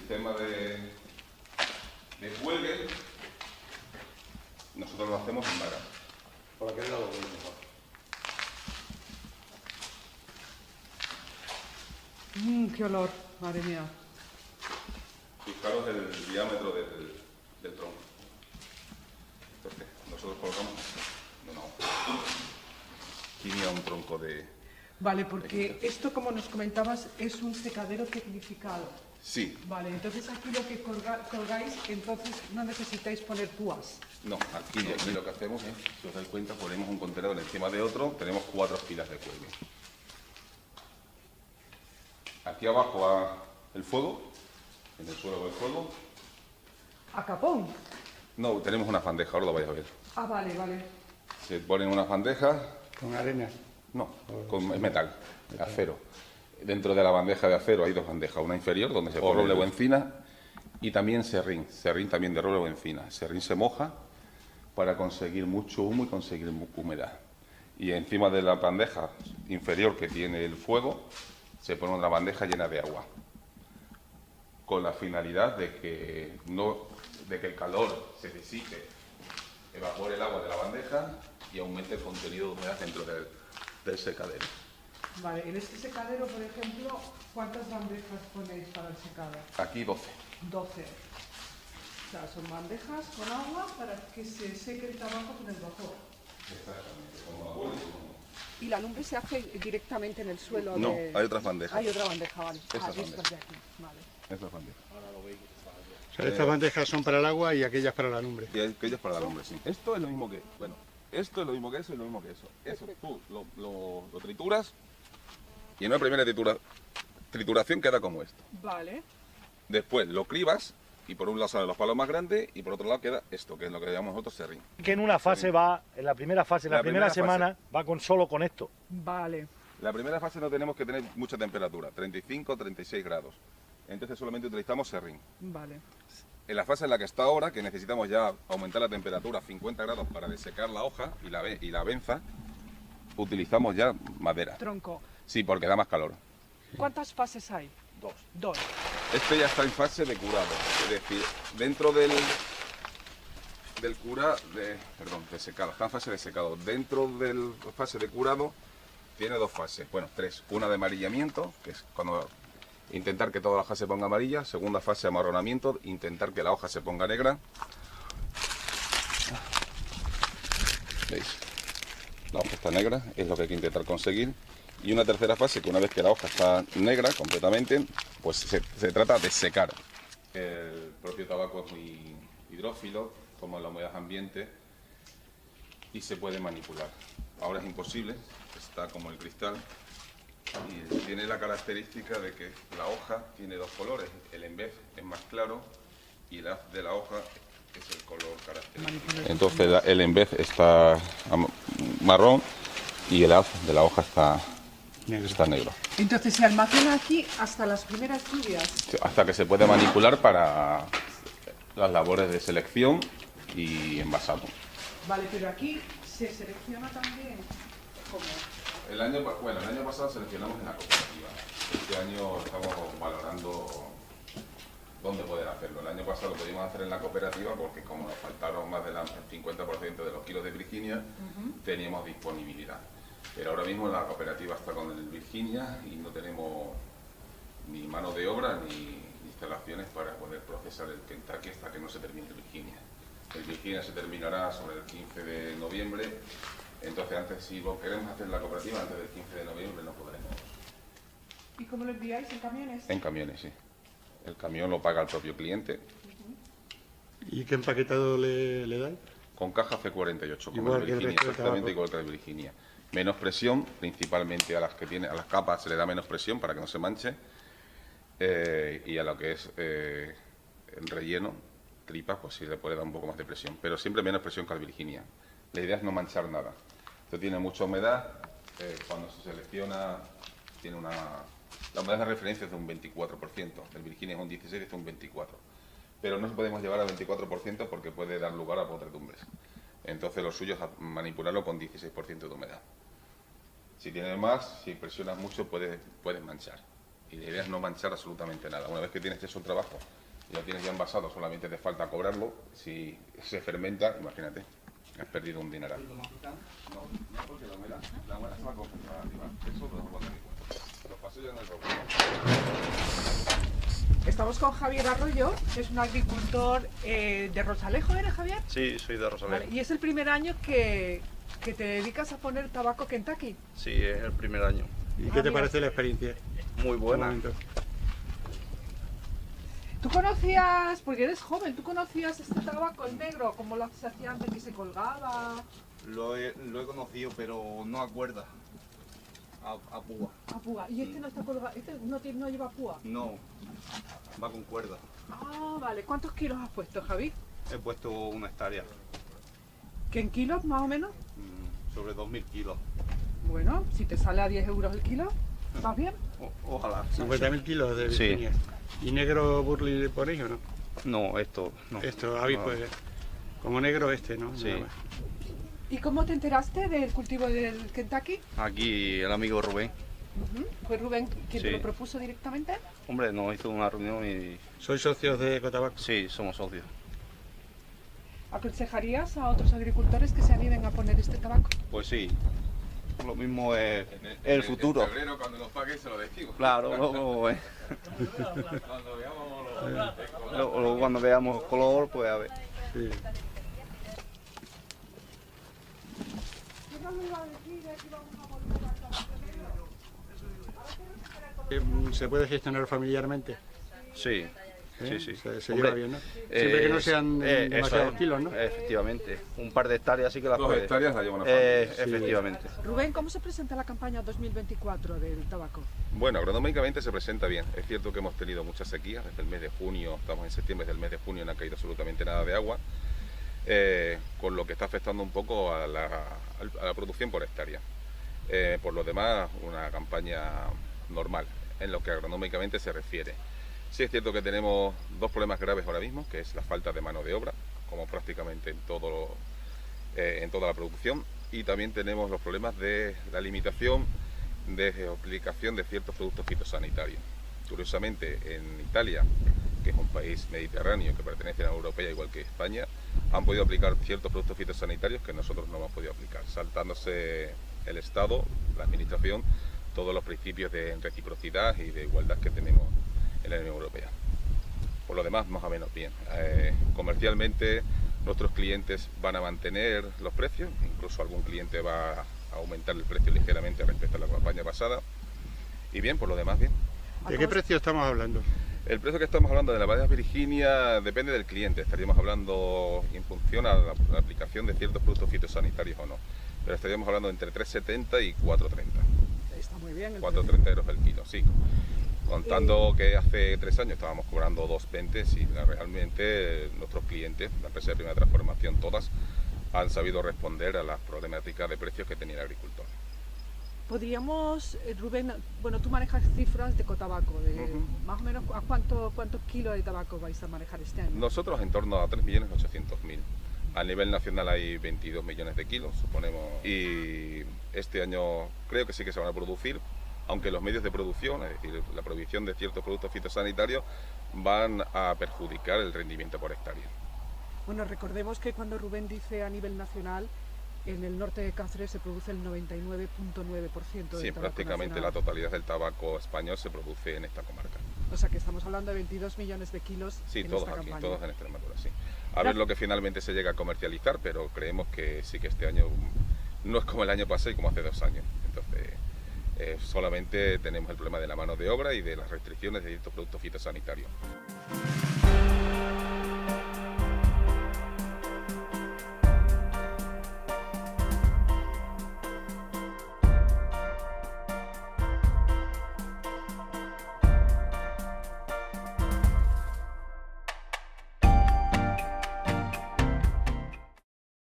sistema de cuelgue, nosotros lo hacemos en vara. ¿Por aquel lado voy mejor? ¡Qué olor! Madre mía. Fijaros el diámetro del tronco. Entonces, nosotros colocamos una hoja. Aquí mira un tronco de... Vale, porque esto, como nos comentabas, es un secadero tecnificado. Sí. Vale, entonces aquí lo que colgáis, entonces no necesitáis poner púas. No, aquí lo que hacemos es, si os dais cuenta, ponemos un contenedor encima de otro, tenemos 4 filas de cuelgue. Aquí abajo va el fuego, en el suelo va el fuego. ¿A capón? No, tenemos una bandeja, ahora lo vais a ver. Ah, vale, vale. Se ponen unas bandejas. ¿Con arena? No, es metal, acero. Dentro de la bandeja de acero hay 2 bandejas, una inferior donde se pone roble o encina y también serrín también de roble o encina. Serrín se moja para conseguir mucho humo y conseguir humedad. Y encima de la bandeja inferior que tiene el fuego se pone una bandeja llena de agua, con la finalidad de que el calor se disipe, evapore el agua de la bandeja y aumente el contenido de humedad dentro del secadero. Vale, en este secadero, por ejemplo, ¿cuántas bandejas ponéis para el secado? Aquí 12. 12. O sea, son bandejas con agua para que se seque el trabajo con el vapor. Exactamente, como vapor y como... ¿Y la lumbre se hace directamente en el suelo? No, hay otras bandejas. Hay otra bandeja, vale. Esas Estas bandejas. de aquí, vale. Esas bandejas. O sea, estas bandejas son para el agua y aquellas para la lumbre. Y aquellas para la lumbre, sí. Esto es lo mismo que... Bueno, esto es lo mismo que eso y lo mismo que eso. Eso tú lo trituras y en una primera trituración queda como esto. Vale. Después lo cribas y por un lado salen los palos más grandes y por otro lado queda esto, que es lo que llamamos nosotros serrín. Que en una fase va, en la primera fase, la primera semana, va solo con esto. Vale. La primera fase no tenemos que tener mucha temperatura, 35 o 36 grados. Entonces solamente utilizamos serrín. Vale. En la fase en la que está ahora, que necesitamos ya aumentar la temperatura a 50 grados para desecar la hoja y la benza, utilizamos ya madera. Tronco. Sí, porque da más calor. ¿Cuántas fases hay? 2. 2. Este ya está en fase de curado, es decir, dentro de secado, está en fase de secado. Dentro de la fase de curado tiene 2 fases, bueno, 3. Una de amarillamiento, que es cuando intentar que toda la hoja se ponga amarilla. Segunda fase, amarronamiento, intentar que la hoja se ponga negra. ¿Veis? La hoja está negra, es lo que hay que intentar conseguir. Y una tercera fase, que una vez que la hoja está negra completamente, pues se trata de secar. El propio tabaco es muy hidrófilo, toma la humedad ambiente y se puede manipular. Ahora es imposible, está como el cristal y tiene la característica de que la hoja tiene 2 colores. El en vez es más claro y el haz de la hoja es el color característico. Entonces el en vez está marrón y el haz de la hoja está negro. Entonces se almacena aquí hasta las primeras lluvias. Hasta que se puede manipular para las labores de selección y envasado. Vale, pero aquí se selecciona también. ¿Cómo? El año pasado seleccionamos en la cooperativa. Este año estamos valorando dónde poder hacerlo. El año pasado lo pudimos hacer en la cooperativa porque como nos faltaron más del 50% de los kilos de Virginia, teníamos disponibilidad. Pero ahora mismo la cooperativa está con el Virginia y no tenemos ni mano de obra ni instalaciones para poder procesar el Kentucky hasta que no se termine el Virginia. El Virginia se terminará sobre el 15 de noviembre, entonces antes, si lo queremos hacer en la cooperativa, antes del 15 de noviembre no podremos. ¿Y cómo lo enviáis? ¿En camiones? En camiones, sí. El camión lo paga el propio cliente. ¿Y qué empaquetado le dais? Con caja C48, como Igual el que el Virginia, resto de exactamente tabaco. igual que el Virginia. Menos presión, principalmente a las capas se le da menos presión para que no se manche. Y a lo que es el relleno, tripas, pues sí le puede dar un poco más de presión, pero siempre menos presión que al Virginia. La idea es no manchar nada. Esto tiene mucha humedad, cuando se selecciona tiene la humedad de referencia es de un 24%, el Virginia es un 16%, es un 24%. Pero no podemos llevar al 24% porque puede dar lugar a podredumbres. Entonces lo suyo es manipularlo con 16% de humedad. Si tienes más, si presionas mucho, puedes manchar. Y la idea es no manchar absolutamente nada. Una vez que tienes hecho el trabajo y lo tienes ya envasado, solamente te falta cobrarlo. Si se fermenta, imagínate, has perdido un dineral. No, porque la humedad se va a concentrar arriba. Eso lo vamos a tener en cuenta. Los pasillos en el robo. Estamos con Javier Arroyo, que es un agricultor de Rosalejo, ¿eres, Javier? Sí, soy de Rosalejo. Vale, y es el primer año que te dedicas a poner tabaco Kentucky. Sí, es el primer año. ¿Y qué te parece la experiencia? Muy buena. Un momento. ¿Tú conocías, porque eres joven, tú conocías este tabaco, el negro, como lo se hacía antes, que se colgaba? Lo he conocido, pero no a cuerda. A púa. A púa. ¿Y este no está colgado? ¿Este no lleva púa? No, va con cuerda. Ah, vale. ¿Cuántos kilos has puesto, Javi? He puesto una hectárea, ¿Qué en kilos, más o menos? sobre 2000 kilos. Bueno, si te sale a 10 euros el kilo, ¿vas bien? Ojalá. 50.000 kilos de Sí. Virginia. ¿Y negro Burley le ponéis o no? No, esto no. Esto, Avi, No. pues, como negro este, ¿no? Sí. Nada más. ¿Y cómo te enteraste del cultivo del Kentucky? Aquí el amigo Rubén. ¿Fue Rubén quien te Sí. lo propuso directamente? Hombre, nos hizo una reunión y ¿Sois socios de Ecotabaco? sí, somos socios. ¿Aconsejarías a otros agricultores que se animen a poner este tabaco? Pues sí, lo mismo es el futuro. En febrero, cuando nos paguen, se lo decimos. Claro, luego, luego cuando veamos color, pues a ver. Sí. ¿Se puede gestionar familiarmente? Sí, ¿Eh? sí. Se Hombre, lleva bien, ¿no? Siempre que no sean eso demasiados es, kilos, ¿no? Efectivamente. Un par de hectáreas sí que las 2 puede. hectáreas la lleva una familia. Efectivamente. Rubén, ¿cómo se presenta la campaña 2024 del tabaco? Bueno, agronómicamente se presenta bien. Es cierto que hemos tenido muchas sequías desde el mes de junio, estamos en septiembre, desde el mes de junio no ha caído absolutamente nada de agua, con lo que está afectando un poco a la producción por hectárea. Por lo demás, una campaña normal en lo que agronómicamente se refiere. Sí es cierto que tenemos dos problemas graves ahora mismo, que es la falta de mano de obra, como prácticamente en toda la producción, y también tenemos los problemas de la limitación de aplicación de ciertos productos fitosanitarios. Curiosamente, en Italia, que es un país mediterráneo que pertenece a la Unión Europea igual que España, han podido aplicar ciertos productos fitosanitarios que nosotros no hemos podido aplicar, saltándose el Estado, la Administración, todos los principios de reciprocidad y de igualdad que tenemos en la Unión Europea. Por lo demás, más o menos bien. Comercialmente, nuestros clientes van a mantener los precios, incluso algún cliente va a aumentar el precio ligeramente respecto a la campaña pasada. Y bien, por lo demás, bien. ¿De qué precio estamos hablando? El precio que estamos hablando de la variedad Virginia depende del cliente. Estaríamos hablando en función a la aplicación de ciertos productos fitosanitarios o no. Pero estaríamos hablando entre 3,70 y 4,30. Está muy bien. 4,30 euros el kilo, sí. Contando que hace 3 años estábamos cobrando 2,20, sí, realmente nuestros clientes, la empresa de primera transformación, todas, han sabido responder a las problemáticas de precios que tenía el agricultor. Podríamos, Rubén, bueno, tú manejas cifras de Ecotabaco, más o menos ¿a cuántos kilos de tabaco vais a manejar este año? Nosotros en torno a 3.800.000. A nivel nacional hay 22 millones de kilos, suponemos, y este año creo que sí que se van a producir, aunque los medios de producción, es decir, la prohibición de ciertos productos fitosanitarios, van a perjudicar el rendimiento por hectárea. Bueno, recordemos que cuando Rubén dice a nivel nacional, en el norte de Cáceres se produce el 99,9% del Sí, tabaco prácticamente nacional. la totalidad del tabaco español se produce en esta comarca. O sea que estamos hablando de 22 millones de kilos Sí, en todos esta aquí, campaña. todos en Extremadura, sí. A ver lo que finalmente se llega a comercializar, pero creemos que sí que este año no es como el año pasado y como hace 2 años. Entonces, solamente tenemos el problema de la mano de obra y de las restricciones de ciertos productos fitosanitarios.